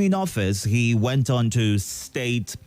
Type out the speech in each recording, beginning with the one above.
In office, he went on to state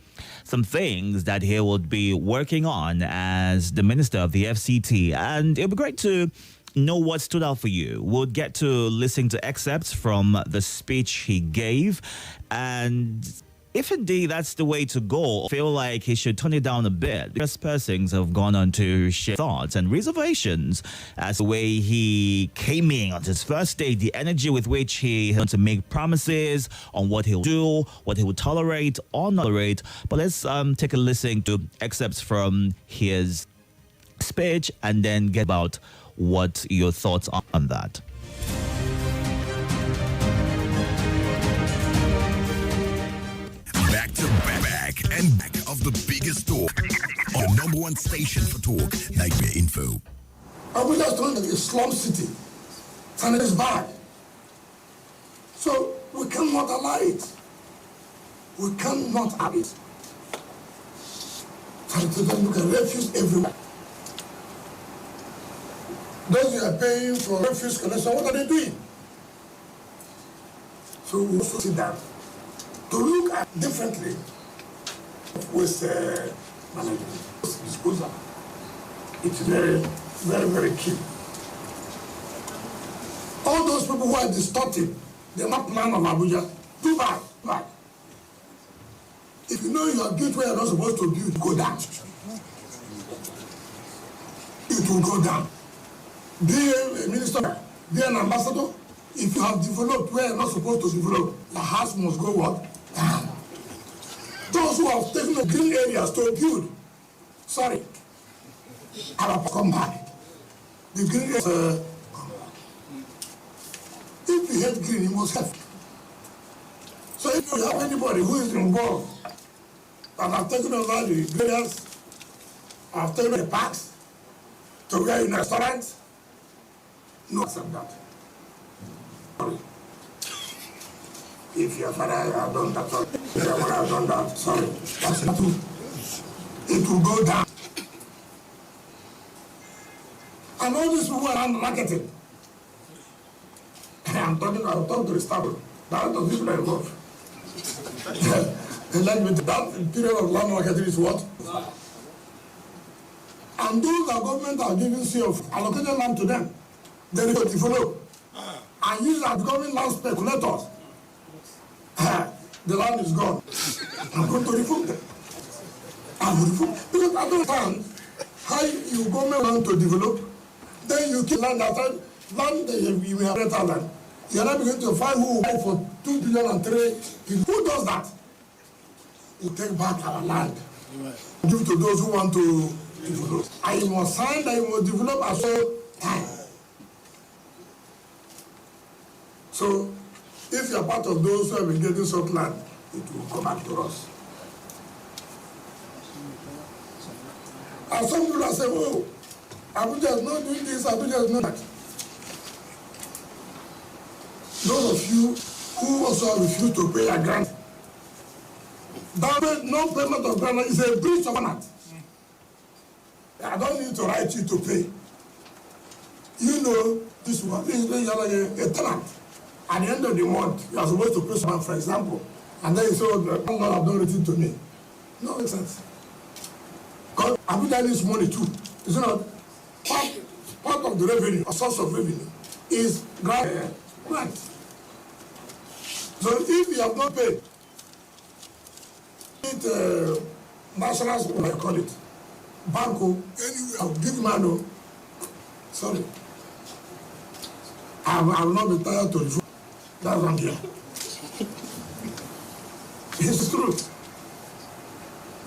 some things that he would be working on as the minister of the FCT. And it would be great to know what stood out for you. We'll get to listen to excerpts from the speech he gave. And if indeed that's the way to go, I feel like he should tone it down a bit. Because persons have gone on to share thoughts and reservations as the way he came in on his first day, the energy with which he had to make promises on what he'll do, what he will tolerate or not tolerate. But let's take a listen to excerpts from his speech and then get about what your thoughts are on that. Back to back and back of the biggest talk on the #1 station for talk, Nightmare Info. Abuja is turned into a slum city, and it is bad. So we cannot allow it. We cannot have it. And to them, look at refuse everywhere. Those who are paying for refuse collection, what are they doing? So we also sit down to look at differently with management, disposal. It's very, very, very key. All those people who are distorting the map plan of Abuja, do back. If you know your gateway are not supposed to build, go down. It will go down. Be a minister, be an ambassador. If you have developed where you're not supposed to develop, the house must go what? Down. Those who have taken the green areas to build, sorry, I will come back. The green areas, if you hate green, you must have. So if you have anybody who is involved and have taken over the green areas, have taken the parks, to where in restaurants, no accept that. Sorry. If your father has done that, sorry. If your mother has done that, sorry. That's not true. It will go down. And all these people are marketing. I'll talk to the staff. That of people are involved. And like with that period of land marketing is what? And those that government are giving say of allocated land to them, they will develop and use as government land speculators. The land is gone. I'm going to reform them. Because I don't understand how you government want to develop, then you keep land outside, land that you have better land. You're not beginning to find who will buy for 2 billion and 3 billion. Who does that? We take back our land. Give to those who want to develop. And you must sign that you must develop at all time. So, if you are part of those who have been getting such land, it will come back to us. And some people are saying, oh, Abuja is not doing this, Abuja is not that. Those of you who also refuse to pay a grant, that no payment of grant is a breach of honor. I don't need to write you to pay. You know this one, this is like a tenant. At the end of the month, you are supposed to pay someone, for example, and then you say, oh, the landlord have not written to me. No, makes sense. Because Abuja needs money too. It's not part of the revenue, a source of revenue, is grant. So if you have not paid, national, what I call it, banco, anywhere, big man, sorry. I will not be tired to refuse. That's what I'm here. It's true.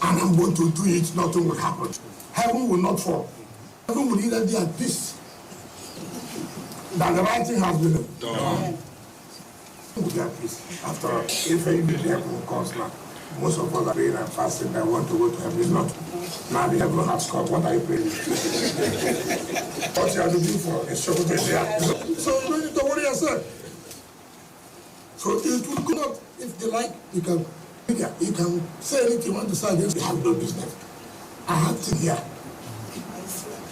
And I'm going to do it, nothing will happen. Heaven will not fall. Heaven will either be at peace. That the right thing has been done. Will be at peace. After all, if any heaven comes now, most of us are praying and fasting and want to go to heaven. It's not. Now the heaven has come. What are you praying? What you are looking for is shown there. So you don't need to worry yourself. So it will go out. If they like, you can say anything you want to say against. You have no business. I have to hear.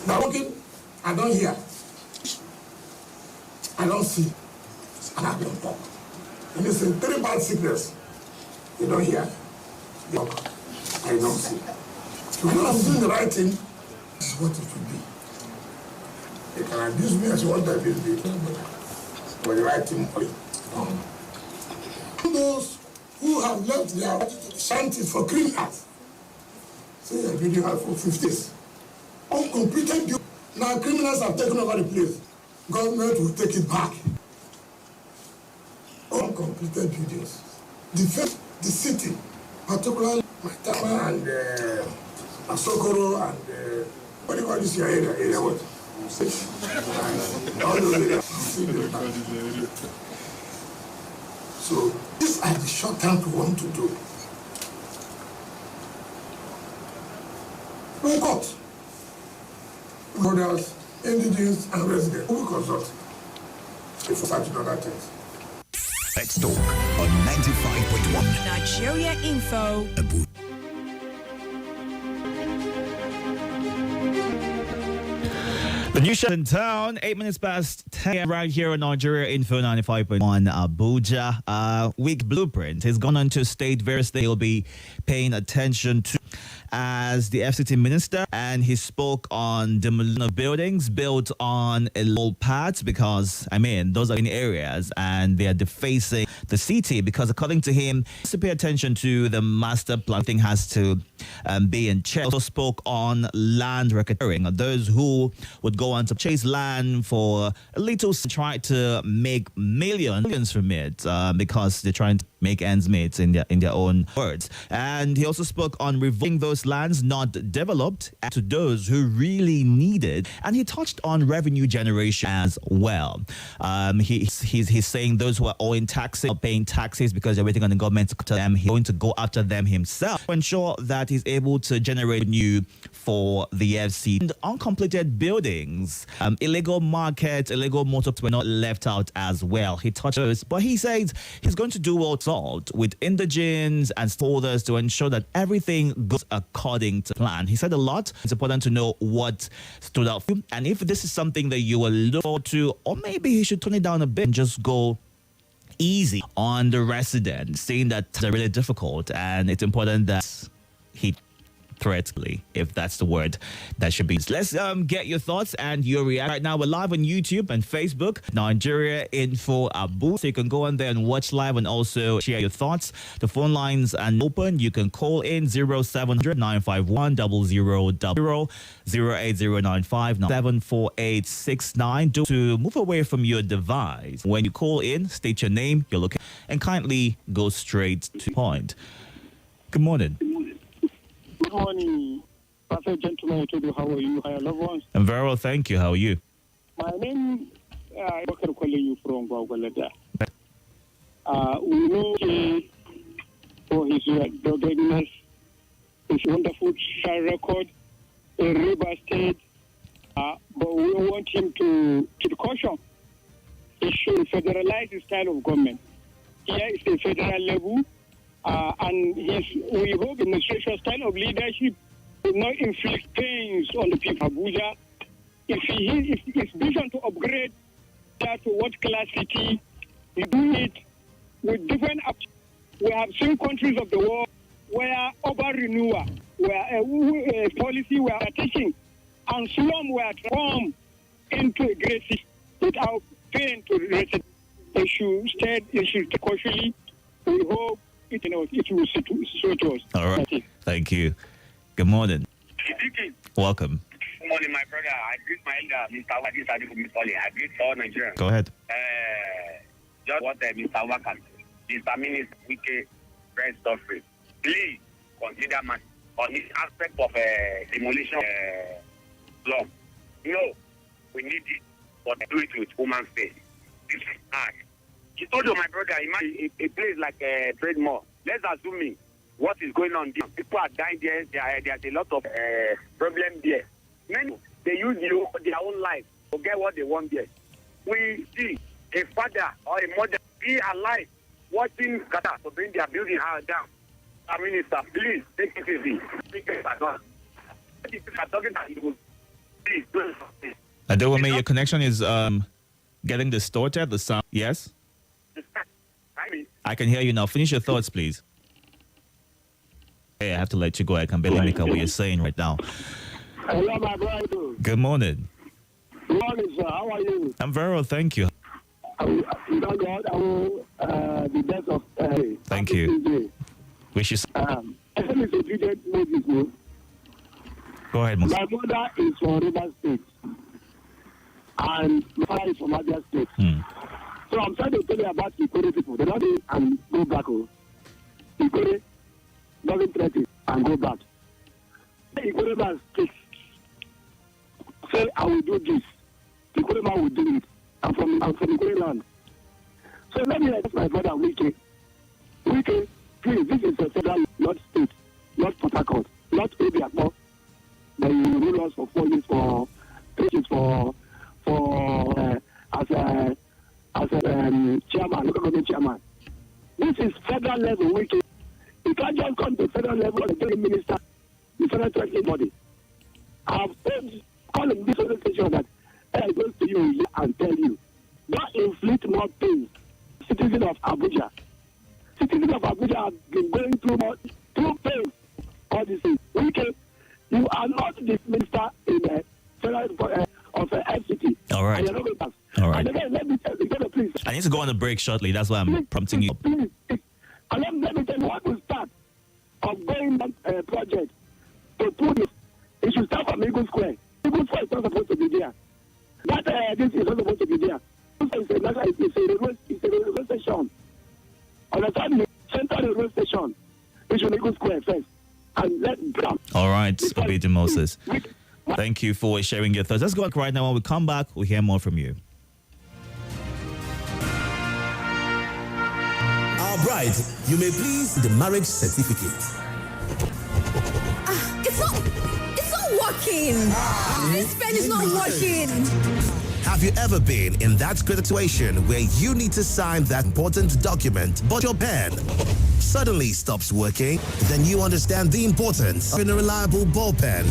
Now walking, I don't hear. I don't see. And I don't talk. And it's a very bad sickness. You don't hear? Look, I don't see. So when I'm doing the right thing, this is what it should be. They can abuse me as what I abuse me. But the right thing, those who have left their shanties for criminals, say they're building out for 50s. Uncompleted buildings. Now criminals have taken over the place. Government will take it back. Uncompleted buildings. The city, particularly Maitama and Asokoro and what do you call this area? Area what? All those areas. So these are the short term we want to do. No court. Brothers, indigenous and residents who will consult if such other things. Let's talk on 95.1 Nigeria Info. Abuja. The new show in town, 8 minutes past 10, right here on Nigeria Info 95.1 Abuja. Wike Blueprint has gone on to state various things he'll be paying attention to as the FCT minister, and he spoke on demolition of buildings built on illegal paths because, those are in areas and they are defacing the city because, according to him, to pay attention to the master plan thing has to be in check. Also spoke on land racketeering, those who would go on to chase land for a little, try to make millions from it because they're trying to make ends meet in their own words. And he also spoke on revoking those lands not developed to those who really need it. And he touched on revenue generation as well. He's saying those who are owing taxes, paying taxes because they're waiting on the government to tell them, he's going to go after them himself to ensure that he's able to generate revenue for the FC. And uncompleted buildings, illegal markets, illegal motors were not left out as well. He touched on this, but he says he's going to do what's with indigenes and stakeholders to ensure that everything goes according to plan. He said a lot. It's important to know what stood out for you, and if this is something that you will look forward to, or maybe he should tone it down a bit and just go easy on the residents, saying that they're really difficult, and it's important that he threatfully, if that's the word that should be used. Let's get your thoughts and your reaction. Right now, we're live on YouTube and Facebook, Nigeria Info Abu. So you can go on there and watch live and also share your thoughts. The phone lines are open. You can call in 0700 951 0000, 08095 74869. To move away from your device. When you call in, state your name, your location, and kindly go straight to the point. Good morning. Good morning, Prophet Gentleman Itodo. How are you? How are your loved ones? I'm very well, thank you. How are you? My name is Wike calling you from Gwagwalada. We know him for his doggedness, his wonderful track record in River State, but we want him to caution. He should federalize his style of government. Here is the federal level. And we hope the administration style of leadership will not inflict pains on the people of Abuja. If his vision to upgrade that to what class city, we do it with different. We have seen countries of the world where urban renewal, where policy we are taking, and slum were transformed into a great city without pain to the residents. They should cautiously. We hope. It will suit us. All right. Thank you. Good morning. Welcome. Good morning, my brother. I greet my elder, Mr. Wadi Sadi from Mr. Oli. I greet all Nigerians. Go ahead. Just what Mr. Waka, Mr. Minister Wike, very suffering. Please consider on this aspect of demolition slum. No, we need it, but do it with human face. This is hard. Itodo, my brother, imagine a place like a trade mall. Let's assume what is going on there. People are dying there. There's a lot of problem there. Many, they use their own life to get what they want there. We see a father or a mother be alive watching Qatar to bring their building house down. Our minister, please take it easy. Take it advance. If you are talking that you will please do something. Adewame, your connection is getting distorted. The sound, yes? I can hear you now. Finish your thoughts, please. Hey, I have to let you go. I can barely make out what you're saying right now. Hello, my brother. Good morning. Good morning, sir. How are you? I'm very well, thank you. Thank God. I will the best of Thank you. Wish you. Go ahead, Musa. My mother is from Rivers State, and my father is from Abia State. So I'm trying to tell you about Itodo people. They don't do and go back. Itodo doesn't threaten and go back. Itodo man speaks. Say, I will do this. Itodo man will do it. I'm from Itodo land. So let me ask my brother Wike. Wike, please, this is a federal, not state, not Port Harcourt, not Abuja. That you rule us for 4 years for 3 years as a chairman, local government chairman. This is federal level. Wike. You can't just come to federal level and tell the minister, the federal tracking body. I've called him this organization that I go to you and tell you, don't inflict more pain. Citizens of Abuja. Citizens of Abuja have been going through pain all these things. Wike, you are not the minister in the federal of the FCT. All right. All right. And again, let me tell you, please. I need to go on a break shortly. That's why I'm prompting you. Please. And let me tell you what will start of going on project to put this. It should start from Eagle Square. Eagle Square is not supposed to be there. This is not supposed to be there. It's a railway station. Understand me? Central railway station. It should Eagle Square first. And let Brown. All right, Obedient Moses. Thank you for sharing your thoughts. Let's go right now. When we come back, we'll hear more from you. Our bride, you may please the marriage certificate. It's not working. This pen is not working. Have you ever been in that critical situation where you need to sign that important document, but your pen suddenly stops working? Then you understand the importance of a reliable ball pen.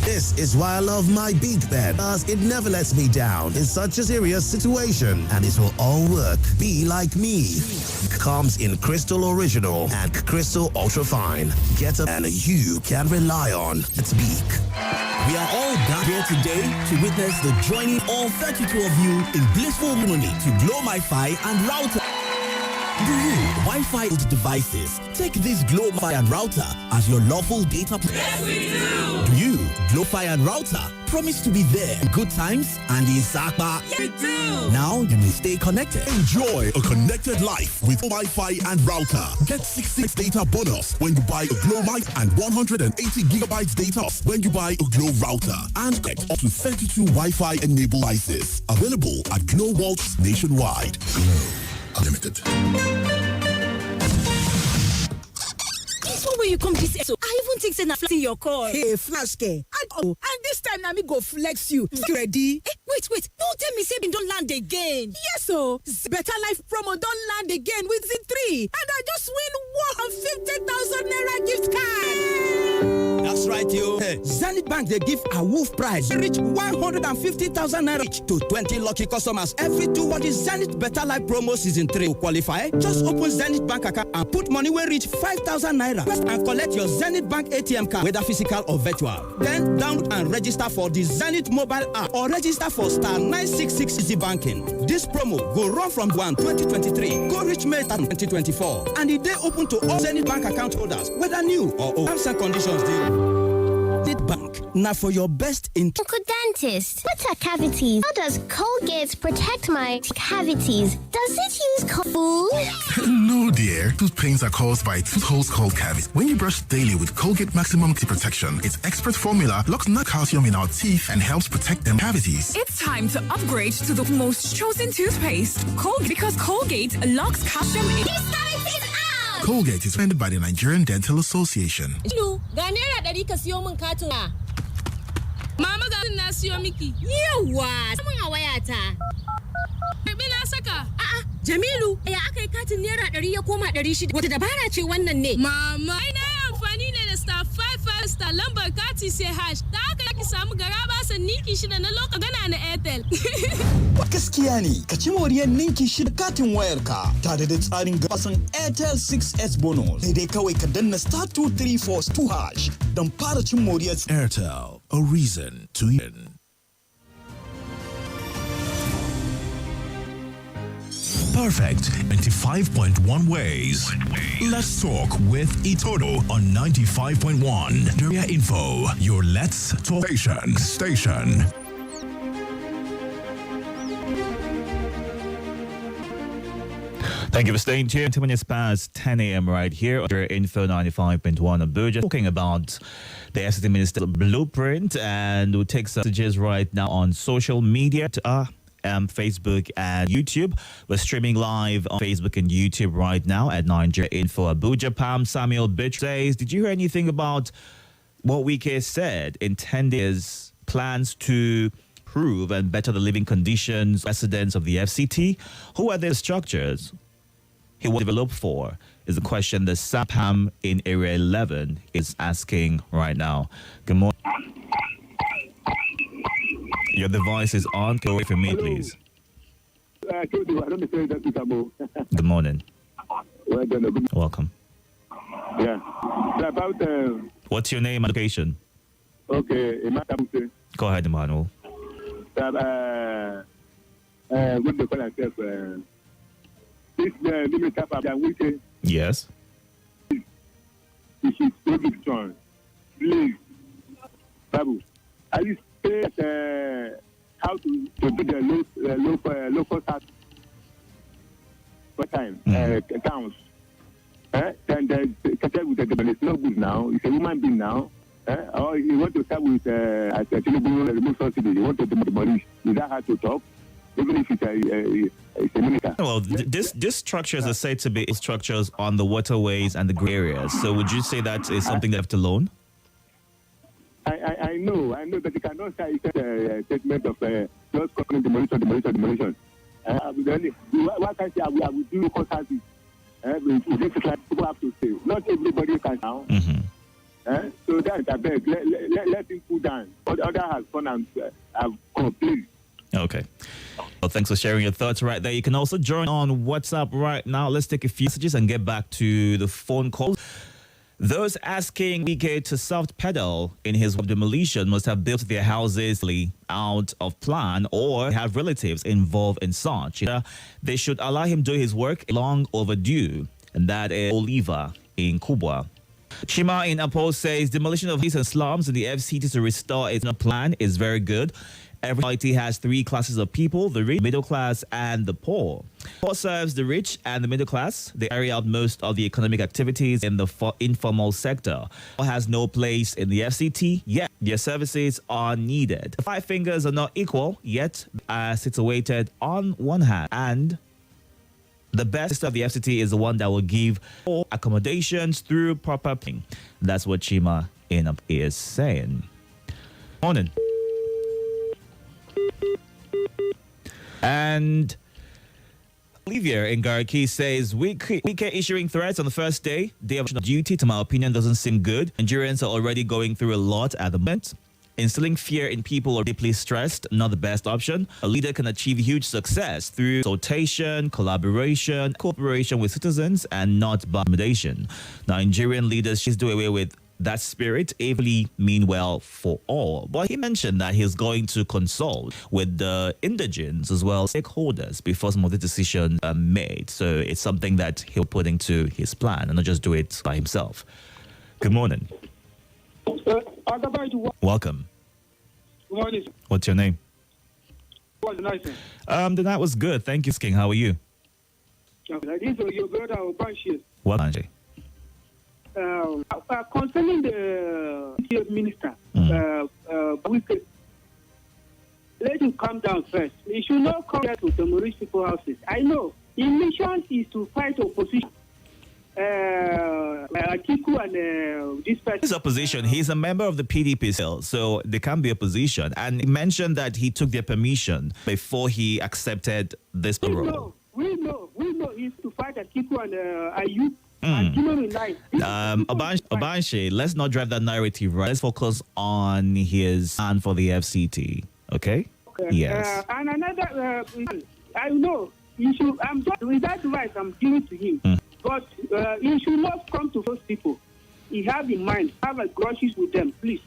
This is why I love my Big Pen, because it never lets me down in such a serious situation, and it will all work. Be like me. Comes in Crystal Original and Crystal Ultra Fine. Get a pen you can rely on. It's Big. We are all gathered here today to witness the joining all 32 of you in blissful harmony to Glow Wi-Fi and router. Do you, Wi-Fi devices, take this Glow Wi-Fi and router as your lawful data? Yes, we do. Do you, Glow Wi-Fi and router, promise to be there in good times and in Sakpa? Yes, we do. Now you may stay connected. Enjoy a connected life with Wi-Fi and router. Get 66 data bonus when you buy a Glow Mic and 180 gigabytes data when you buy a Glow router. And get up to 32 Wi-Fi enabled devices. Available at Glow Vaults nationwide. Glow Unlimited. This one where you come this so I even think say na flexing your call. Hey, flash care. And this time na me go flex you. You ready? Wait. No tell me say don't land again. Yes, so Better Life promo don't land again with Z3. And I just win 150,000 Naira gift card. That's right, yo. Zenith Bank, they give a wolf prize. Reach 150,000 Naira each to 20 lucky customers. Every 2 what is Zenith Better Life promo season 3 will qualify. Just open Zenith Bank account and put money where reach 5,000 Naira. And collect your Zenith Bank ATM card, whether physical or virtual. Then download and register for the Zenith mobile app or register for star 966 Easy Banking. This promo go run from 1/2023, go reach May 2024. And it they open to all Zenith Bank account holders, whether new or old. Terms and conditions deal. Zenith Bank, now for your best in. Uncle Dentist, what are cavities? How does Colgate protect my cavities? Does it use food? No, dear. Tooth pains are caused by tooth holes called cavities. When you brush daily with Colgate Maximum Teeth Protection, its expert formula locks in calcium in our teeth and helps protect them cavities. It's time to upgrade to the most chosen toothpaste, Colgate, because Colgate locks calcium in. Colgate is funded by the Nigerian Dental Association. Mama ga na siyo miki. Yawa, samun a wayata. Karbi na saka. Jamilu, ya aka yi katin naira 100 ya koma 600. Wata dabara ce wannan ne? Mama, ai na yi amfani ne da star 55 star lambar kati sai hash. Da aka ki samu garabasa ninki shida na loka gana na Airtel. Gaskiya ne, ka ci moriyar ninki shida katin wayarka tare da tsarin gabasan Airtel 6S bonus. Daidai kawai ka danna star 234 hash don fara cin moriyar Airtel, a reason to win. Perfect 95.1 ways. Let's talk with Itodo on 95.1. Area Info, your Let's Talk station. Thank you for staying tuned. 2 minutes past 10 a.m. right here on Info 95.1 Abuja. Talking about the FCT Minister's blueprint, and we'll take some messages right now on social media to Facebook and YouTube. We're streaming live on Facebook and YouTube right now at Nigeria Info Abuja. Pam Samuel Bitch says, did you hear anything about what Wike said intending his plans to improve and better the living conditions of residents of the FCT? Who are their structures he will develop for is the question that Sapam in Area 11 is asking right now. Good morning. Your device is on. Go away from me, please. Good morning. Welcome. Yeah. About what's your name and location? Okay, go ahead, Emmanuel. What they call themselves? This limit up of Wike. Yes. This is so strong. Please, Babu, at least how to do the local tax per time counts. Then the category with the government is not good now. It's a human being now. Or you want to start with remove subsidy. You want to demolish. Is that how to talk? Even if it's a minister. Well, this structures are said to be structures on the waterways and the grey areas. So would you say that is something they have to loan? I know, but you cannot say a statement of just calling demolition. What I say, I will do local service. This is like people have to say. Not everybody can now. So that's a beg. Let him cool down. Other has gone and have complained. Okay. Well, thanks for sharing your thoughts right there. You can also join on WhatsApp right now. Let's take a few messages and get back to the phone calls. Those asking Wike to soft pedal in his demolition must have built their houses out of plan or have relatives involved in such. They should allow him do his work long overdue. And that is Oliva in Kubwa. Shima in Apo says demolition of these and slums in the FCT to restore its plan is very good. Every society has three classes of people: the rich, middle class, and the poor. Poor serves the rich and the middle class. They carry out most of the economic activities in the informal sector. Poor has no place in the FCT, yet their services are needed. The five fingers are not equal, yet are situated on one hand. And the best of the FCT is the one that will give all accommodations through proper paying. That's what Shima is saying. Morning. And Olivia in Garaki says, Wike issuing threats on the first day of duty, to my opinion, doesn't seem good. Nigerians are already going through a lot at the moment. Instilling fear in people who are deeply stressed, not the best option. A leader can achieve huge success through consultation, collaboration, cooperation with citizens, and not by intimidation. Nigerian leaders should do away with that spirit, evilly mean well for all. But he mentioned that he's going to consult with the indigents as well, stakeholders, before some of the decisions are made. So it's something that he'll put into his plan and not just do it by himself. Good morning. Welcome. Good morning. What's your name? What's the night? The night was good. Thank you, King. How are you? This is your brother Obanshi. What, Angie? Concerning the minister, let him come down first. He should not come here to demolish people's houses. I know his mission is to fight opposition. Atiku and this person. His opposition. He's a member of the PDP cell, so there can be opposition. And he mentioned that he took their permission before he accepted this role. We know. He's to fight Atiku and Ayub. And human life. Abanshi, let's not drive that narrative, right? Let's focus on his plan for the FCT, okay? Yes. And another, I know, you should, I'm just, with that advice I'm giving to him, but he should not come to those people. He have in mind, have a grudges with them, please.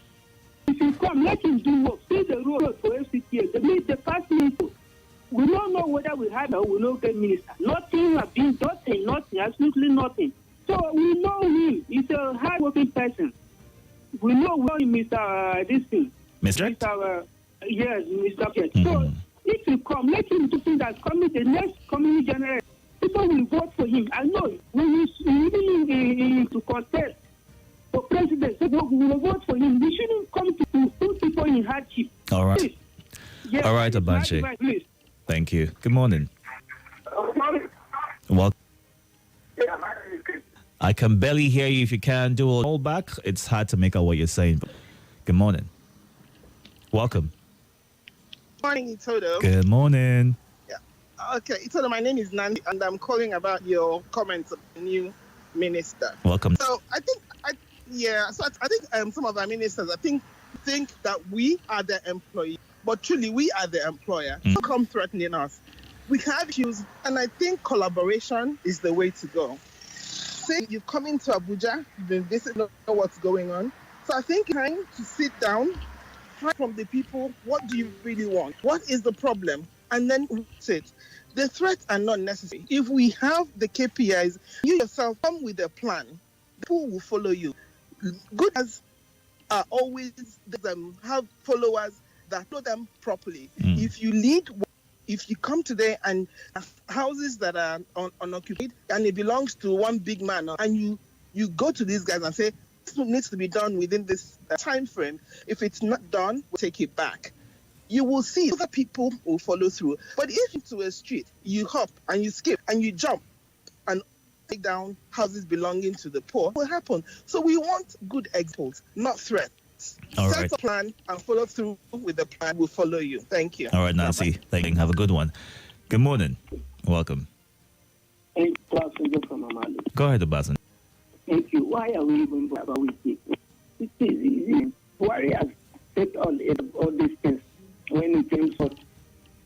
If you come, let him do work. See the road for FCT. The past minister, we don't know whether we have or we don't get minister. Nothing has been nothing, absolutely nothing. So we know him. He's a hard-working person. We know him, Mr. This thing. Mr. Yes, Mr. Piet. So if you come, let him do things that coming the next community general. People will vote for him. I know when he's really to contest for president, so we will vote for him. We shouldn't come to put people in hardship. All right. Please. Yes, all right, Abanshi. Thank you. Good morning. Well, I can barely hear you. If you can do a call back, it's hard to make out what you're saying. Good morning. Welcome. Morning, Itodo. Good morning. Yeah. Okay, Itodo, my name is Nandi, and I'm calling about your comments of the new minister. Welcome. So I think some of our ministers, think that we are the employee, but truly we are the employer. Don't come threatening us. We have issues, and I think collaboration is the way to go. Say you've come into Abuja, you've been visiting, know what's going on. So I think it's time to sit down, find from the people, what do you really want? What is the problem? And then sit. The threats are not necessary. If we have the KPIs, you yourself come with a plan, people will follow you. Good as are always have followers that know them properly. If you lead, if you come today and houses that are unoccupied and it belongs to one big man, and you go to these guys and say, this needs to be done within this time frame. If it's not done, we'll take it back. You will see other people will follow through. But if to a street, you hop and you skip and you jump and take down houses belonging to the poor, what will happen? So we want good examples, not threats. All Set right. a plan and follow through with the plan. We'll follow you. Thank you. All right, Nancy. Bye-bye. Thank you. Have a good one. Good morning. Welcome. Thank Go ahead, Abasan. you. Why are we even about Wike? It is easy. Warriors said all these things when it came forth.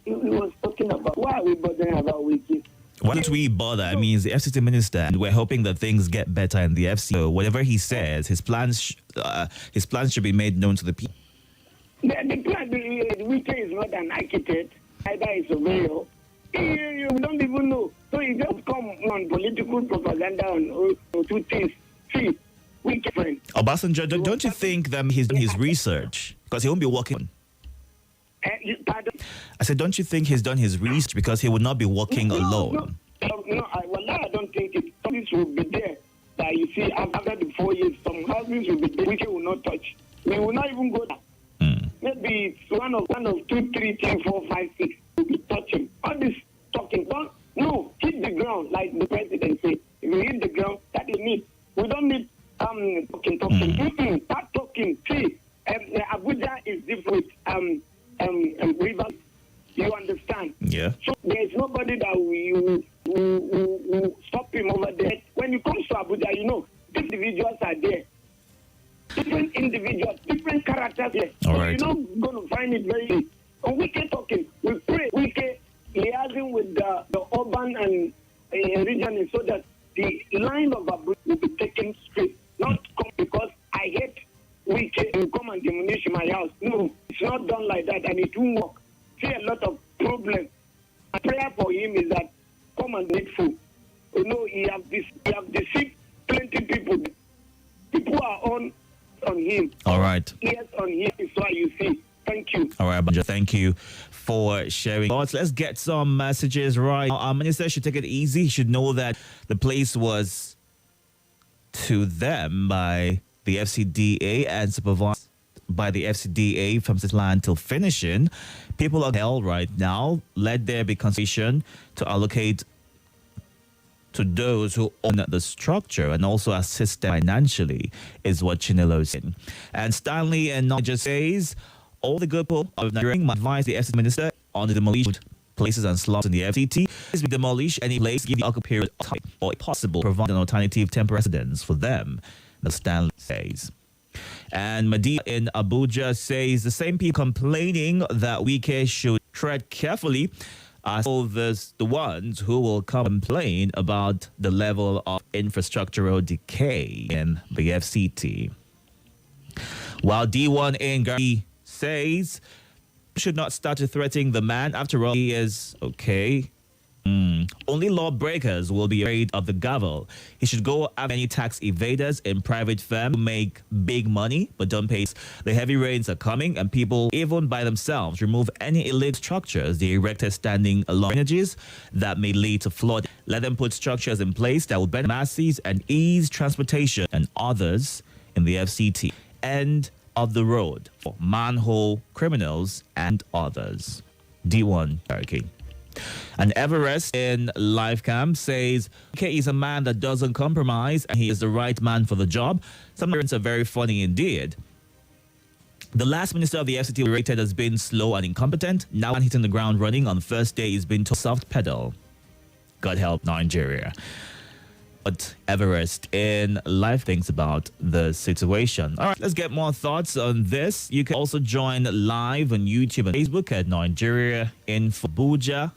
He was talking about why are we bothering about Wike? Why don't we bother? I mean, he's the FCT minister, and we're hoping that things get better in the FC. So whatever he says, his plans should be made known to the people. The plan, the Wike is not an architect, either a surveyor. You don't even know. So he just come on political propaganda on two things. See, Wike friend. Obasanjo, don't you think that he's done his research? Because he won't be working. Pardon? I said, don't you think he's done his research? Because he would not be working alone. No, I don't think it. Some things will be there that you see after the 4 years. Some houses will be there. Wike will not touch. We will not even go there. Maybe it's one of 2, 3, 10, 4, 5, 6 will be touching. All this talking, hit the ground like the president said. If you hit the ground, that is me. We don't need talking. Start talking. See, Abuja is different. River, you understand? Yeah. So there's nobody that will stop him over there. When it comes to Abuja, individuals are there. Different individuals, different characters there. All so right. You're not going to find it very easy. On Wike talking, we pray Wike liaising with the urban and region so that the line of Abuja will be taken straight. Not come because I hate Wike will come and demolish my house. No, it's not done like that, and it won't work. See a lot of problems. My prayer for him is that come and make food. He have deceived plenty people. People are on him. All right. Yes, on him is why you see. Thank you. All right, Abasanjo, thank you for sharing thoughts. Let's get some messages right. Our minister should take it easy. He should know that the place was to them by the FCDA and supervised by the FCDA from this land till finishing. People are held right now. Let there be consideration to allocate to those who own the structure and also assist them financially, is what Chinelo said. And Stanley and Niger says, all the good people of Nigeria advise the FCD minister on the demolition places and slots in the FCT is to demolish any place, give the occupied period of time, or if possible, provide an alternative temporary residence for them, the Stanley says. And Medina in Abuja says the same people complaining that Wike should tread carefully are the ones who will complain about the level of infrastructural decay in the FCT. While D1 in Gary says should not start to threaten the man. After all, he is okay. Only lawbreakers will be afraid of the gavel. He should go after any tax evaders in private firms who make big money but don't pay. The heavy rains are coming, and people, even by themselves, remove any illegal structures they erected standing along drainages that may lead to flood. Let them put structures in place that will benefit masses and ease transportation and others in the FCT. End of the road for manhole criminals and others. D1 Cherokee. And Everest in Livecam says, okay, he's a man that doesn't compromise and he is the right man for the job. Some parents are very funny indeed. The last minister of the FCT rated as being slow and incompetent. Now hitting the ground running on the first day, he's been told soft pedal. God help Nigeria. But Everest in Life thinks about the situation. All right, let's get more thoughts on this. You can also join live on YouTube and Facebook at Nigeria in Abuja.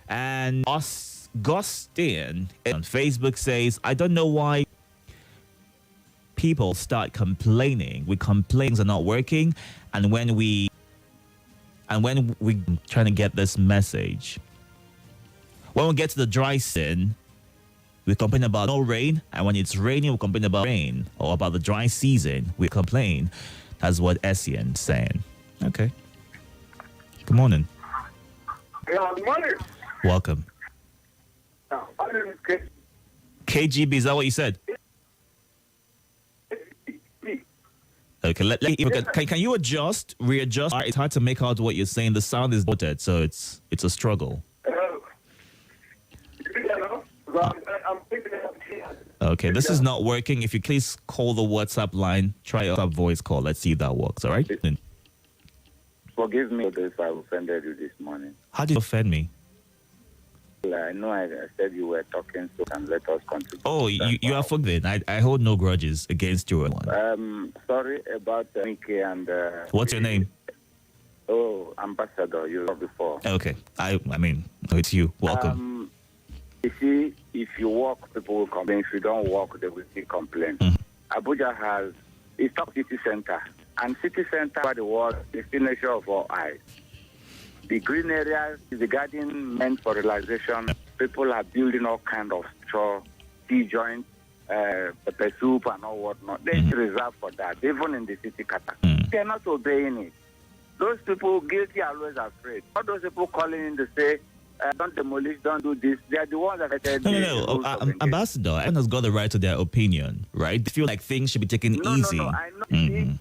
And Augustine on Facebook says, I don't know why people start complaining. We complain things are not working, and when we trying to get this message, when we get to the dry season, we complain about no rain, and when it's raining, we complain about rain, or about the dry season, we complain. That's what Essien saying. Okay. Good morning. Yeah, good morning. Welcome. KGB, is that what you said? Okay, can you readjust? It's hard to make out what you're saying. The sound is muted, so it's a struggle. Okay, this is not working. If you please call the WhatsApp line, try a WhatsApp voice call. Let's see if that works, all right? Forgive me if I offended you this morning. How did you offend me? I know I said you were talking, so can let us continue. Oh, you are forgiven. I hold no grudges against you. Sorry about Wike and... What's your name? Oh, Ambassador, you were before. Okay, I mean, it's you. Welcome. You see, if you walk, people will complain. If you don't walk, they will still complain. Abuja has its top city center, and city center by the world is the nature of all eyes. The green areas is the garden meant for relaxation. People are building all kinds of straw, tea joints, pepper soup, and all whatnot. They reserve for that, even in the city kata. They're not obeying it. Those people guilty are always afraid. All those people calling in to say, don't demolish, don't do this. They are the ones that said no. Ambassador, everyone has got the right to their opinion, right? They feel like things should be taken easy. No. I know.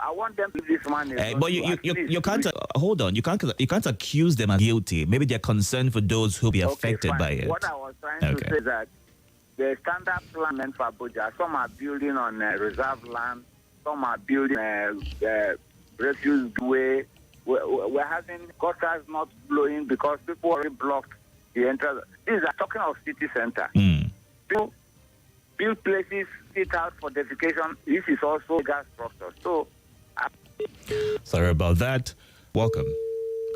I want them to do this money. But you can't hold on. You can't accuse them as guilty. Maybe they're concerned for those who be affected by it. What I was trying to say is that the standard plan meant for Abuja. Some are building on reserve land. Some are building refuse way. We're having gutters not blowing because people already blocked the entrance. These are talking of city center. People build places, sit out for defecation. This is also gas structure. So, sorry about that. Welcome.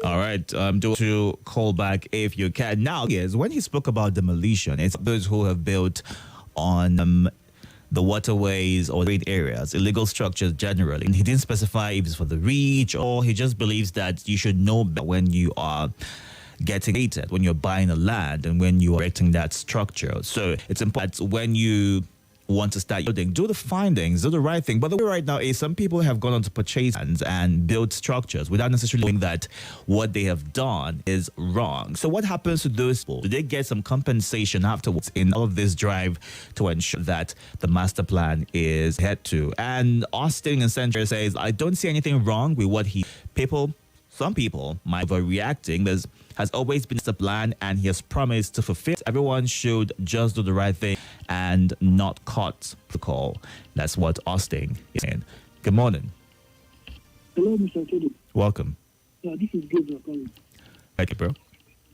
All right. Do to call back if you can. Now, yes, when he spoke about demolition, it's those who have built on the waterways or green areas, illegal structures generally. And he didn't specify if it's for the rich, or he just believes that you should know when you are getting dated, when you're buying a land and when you are erecting that structure. So it's important when you want to start building, do the findings, do the right thing. But the way right now is some people have gone on to purchase lands and build structures without necessarily knowing that what they have done is wrong. So what happens to those people? Do they get some compensation afterwards in all of this drive to ensure that the master plan is head to? And Austin in Central says, I don't see anything wrong with what some people might be reacting. There has always been a plan, and he has promised to fulfill. Everyone should just do the right thing and not cut the call. That's what Austin is saying. Good morning. Hello, Mr. Itodo. Welcome. This is Gabriel calling. Okay, bro.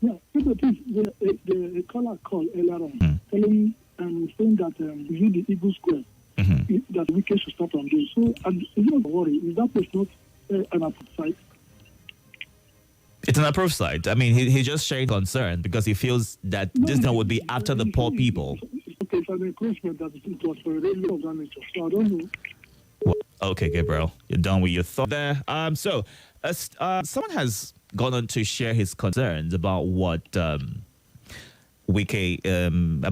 Yeah, so the thing, the caller called earlier on, telling saying that you the Eagle Square, that Wike should start on this. So, is not worry, is that place not an approved site? It's an approved site. I mean, he just shared concern because he feels that this now would be after the poor people. Okay, it's an encouragement that it was for a railway of that nature. So I don't know. Well, okay, Gabriel, you're done with your thought there. Someone has gone on to share his concerns about what Wike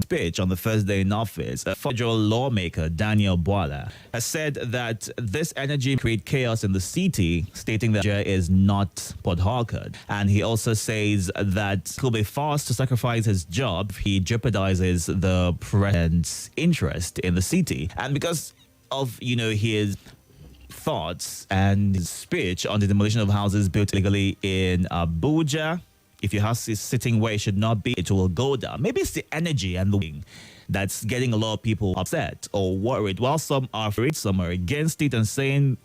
speech on the first day in office. A federal lawmaker, Daniel Boala, has said that this energy create chaos in the city, stating that Abuja is not Port Harcourt. And he also says that he'll be forced to sacrifice his job if he jeopardizes the president's interest in the city. And because of, his thoughts and his speech on the demolition of houses built illegally in Abuja, if your house is sitting where it should not be, it will go down. Maybe it's the energy and the wing that's getting a lot of people upset or worried. While some are for it, some are against it and saying,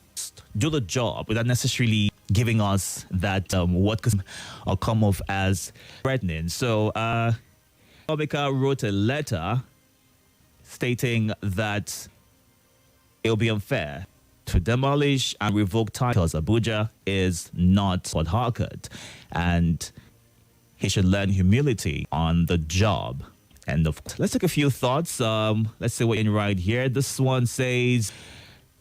do the job without necessarily giving us that what could or come off as threatening. So, Obika wrote a letter stating that it will be unfair to demolish and revoke titles. Abuja is not Port Harcourt, and he should learn humility on the job. And let's take a few thoughts. Let's see what's in right here. This one says,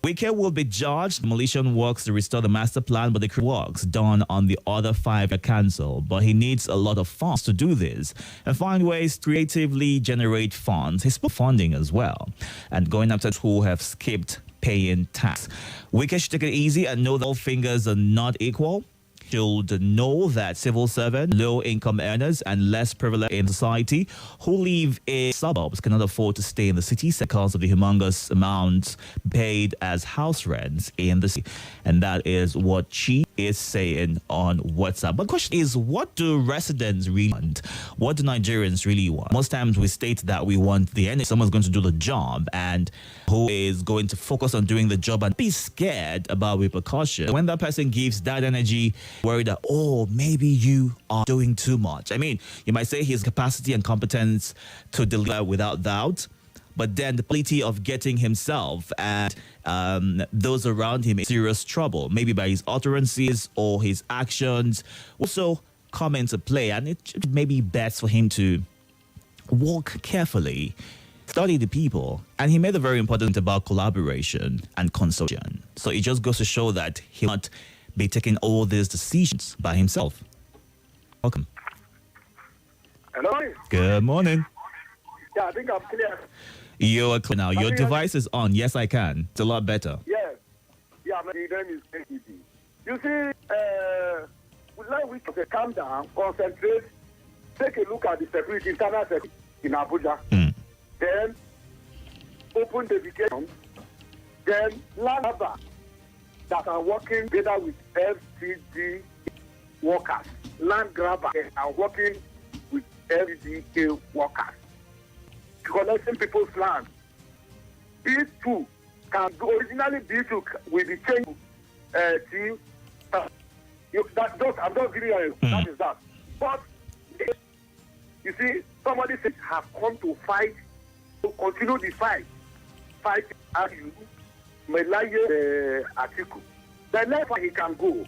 Wike will be judged. Demolition works to restore the master plan, but the works done on the other 5 are cancelled. But he needs a lot of funds to do this and find ways to creatively generate funds. He spoke funding as well, and going after who have skipped paying tax. Wike should take it easy and know that all fingers are not equal. Should know that civil servants, low-income earners, and less privileged in society who live in suburbs cannot afford to stay in the city because of the humongous amounts paid as house rents in the city. And that is what she is saying on WhatsApp. But the question is, what do residents really want? What do Nigerians really want? Most times we state that we want the energy. Someone's going to do the job and who is going to focus on doing the job and be scared about repercussions. When that person gives that energy, worried that, maybe you are doing too much. I mean, you might say his capacity and competence to deliver without doubt, but then the quality of getting himself and those around him in serious trouble, maybe by his utterances or his actions, also come into play. And it may be best for him to walk carefully, study the people. And he made a very important point about collaboration and consortium. So it just goes to show that he'll not be taking all these decisions by himself. Welcome. Hello. Good morning. Yeah, I think I'm clear. You're clear now. Your device is on. Yes, I can. It's a lot better. Yes. Yeah, my name is NTD. You see, we'd like we to calm down, concentrate, take a look at the security, internal security in Abuja. Then open the vacation. Then land over that are working together with FCD workers, land grabbers are working with FCDA workers, collecting people's land. These two can do, originally these two will be changed to, I'm just giving you that is that. But, you see, somebody said have come to fight, to continue the fight as you may like the article. The level he can go.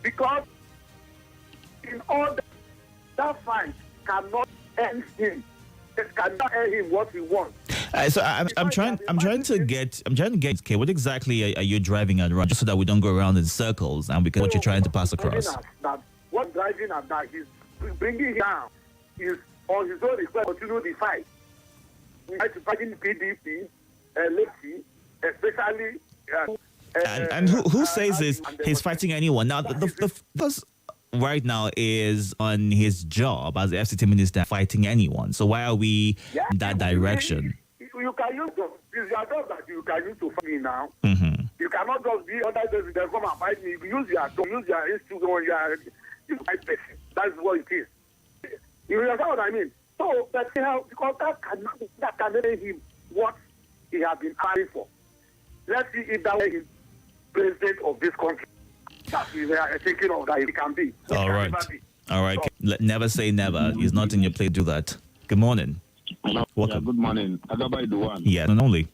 Because in all that fight cannot end him. It cannot end him what he wants. So I'm trying to get okay, what exactly are you driving at around, just so that we don't go around in circles and we can what you're trying to pass across. That what driving at that he's bringing him down is on his own request to continue the fight. We have to fight in PDP, Lefty, especially. And who says he's fighting anyone? Now, the first right now is on his job as the FCT minister fighting anyone. So why are we in that direction? You can use it's your job that you can use to fight me now. You cannot just be under the president come and fight me. You use your instrument, you fight person. That's what it is. You understand what I mean? So that's how, because that can make him what he has been fighting for. Let's see if that is president of this country. That is thinking of that he can be. All right. All right. Never say never. It's not in your play to do that. Good morning. Hello. Welcome. Yeah, good morning. Agaba Iduwan. Yeah, not only. Thank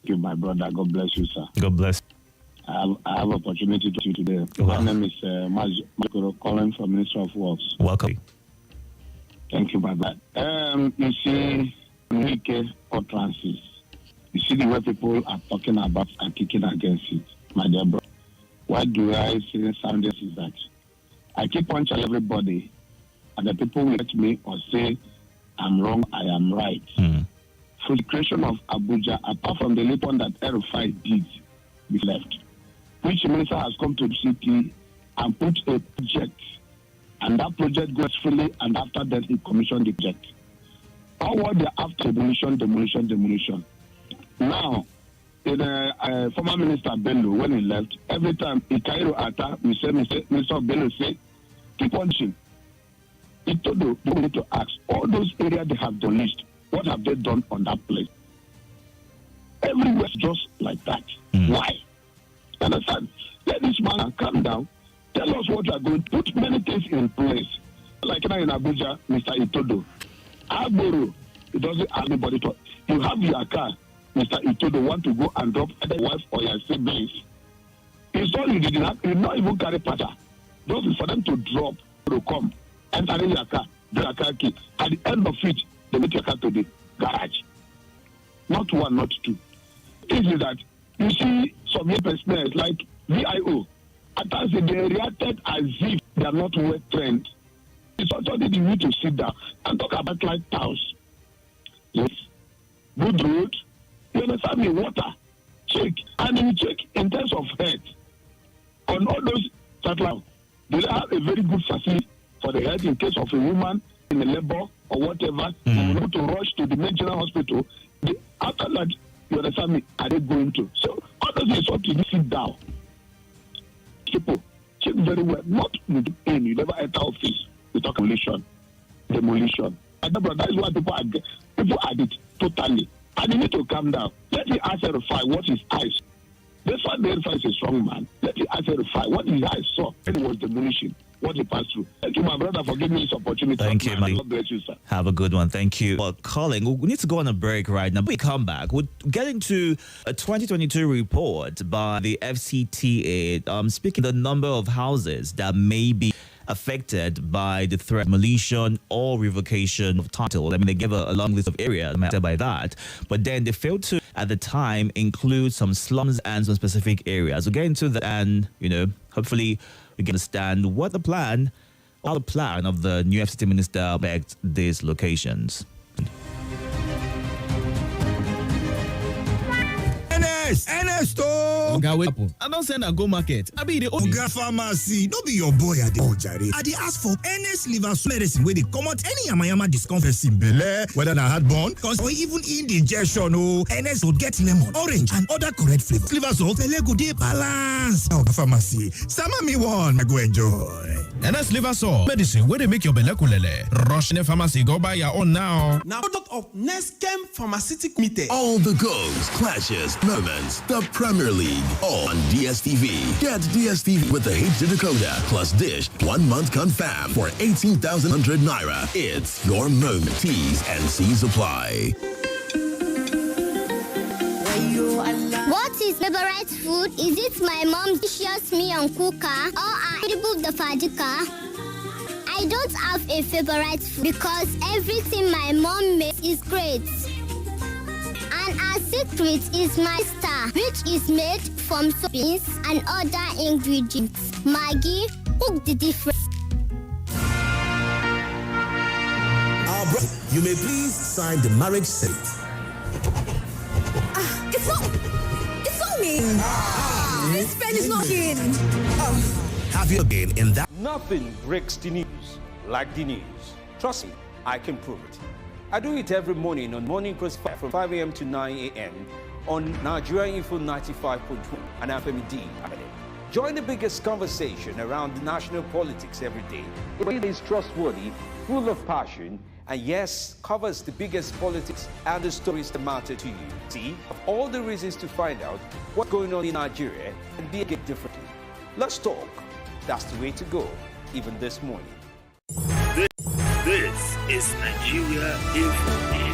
you, my brother. God bless you, sir. God bless. I have opportunity to you today. Wow. My name is Michael calling from Minister of Works. Welcome. Thank you, my brother. You see, Wike or transit. You see the way people are talking about and kicking against it, my dear brother. What do I say sound is that I keep on telling everybody, and the people will let me or say I'm wrong, I am right. For the creation of Abuja, apart from the little one that RFI did, we left. Which minister has come to the city and put a project, and that project goes fully, and after that he commissioned the project. All what they after demolition. Now, the former Minister Bello, when he left, every time Ikairo Ata, we say, Minister Bello say, keep on watching. Itodo, we need to ask, all those areas they have demolished, what have they done on that place? Everywhere just like that. Why? Understand? Let this man calm down. Tell us what you are going to put many things in place. Like now in Abuja, Mr. Itodo. Agboro, it doesn't ask anybody to. You have your car, Mr. Itodo, want to go and drop either your wife or your siblings. It's all you did not even carry pata. Those is for them to drop, to come, enter in your car, your car key. At the end of it, they make your car to the garage. Not one, not two. This is that you see some young personnel like VIO. At times they reacted as if they are not well trained. It's also the need to sit down and talk about like house. Yes. Good road. You understand me? Water. Check. And you check in terms of health. On all those satellites, they have a very good facility for the health in case of a woman in a labor or whatever. You need to rush to the main general hospital. After that, you understand me? Are they going to? So all those is up to you sit down. People, check very well. Not with pain. You never enter office. We talk demolition. And that is why people are it totally. And you need to calm down. Let me ask verify what his eyes. This one verify is a strong man. Let me ask verify what his eyes saw when he was demolition. What he passed through. Thank you, my brother, for giving me this opportunity. Thank you, man. God bless you, sir. Have a good one. Thank you. Well, calling. We need to go on a break right now. But we come back. We're getting to a 2022 report by the FCTA speaking the number of houses that may be affected by the threat, demolition, or revocation of title. I mean, they gave a long list of areas by that, but then they failed to, at the time, include some slums and some specific areas. We'll get into that, and hopefully we can understand what the plan of the new FCT minister affects these locations. NS Oga, wait up. I don't send a go market. I be the Oga pharmacy. Don't be your boy at the Ojari. I dey ask for NS liver medicine where they come out any yamayama discomfort in belle, whether na heartburn, or even indigestion. NS will get lemon, orange, and other correct flavors. Liver salt, belle go dey balance. Oga pharmacy. Sama me one. I go enjoy. NS liver salt medicine where they make your belle kulele. Rush in the pharmacy. Go buy your own now. Now product of Neskem Pharmaceutic Limited. All the goals, clashes, moments, the Premier League, all on DSTV. Get DSTV with the HD decoder plus dish 1 month confirm for 18,100 naira. It's your moment. T's and C's apply. What is favorite food? Is it my mom's delicious meal and cooker or I remove the fajika? I don't have a favorite food because everything my mom makes is great. And our secret is my star, which is made from soybeans and other ingredients. Maggie, cook the difference. You may please sign the marriage certificate. It's not me. This pen is not in. Have you been in that? Nothing breaks the news like the news. Trust me, I can prove it. I do it every morning on Morning Crossfire from 5 a.m. to 9 a.m. on Nigeria Info 95.1 and FMD. Join the biggest conversation around the national politics every day. It is trustworthy, full of passion, and yes, covers the biggest politics and the stories that matter to you. See, of all the reasons to find out what's going on in Nigeria and be a bit differently. Let's talk. That's the way to go. even this morning. This is Nigeria Info.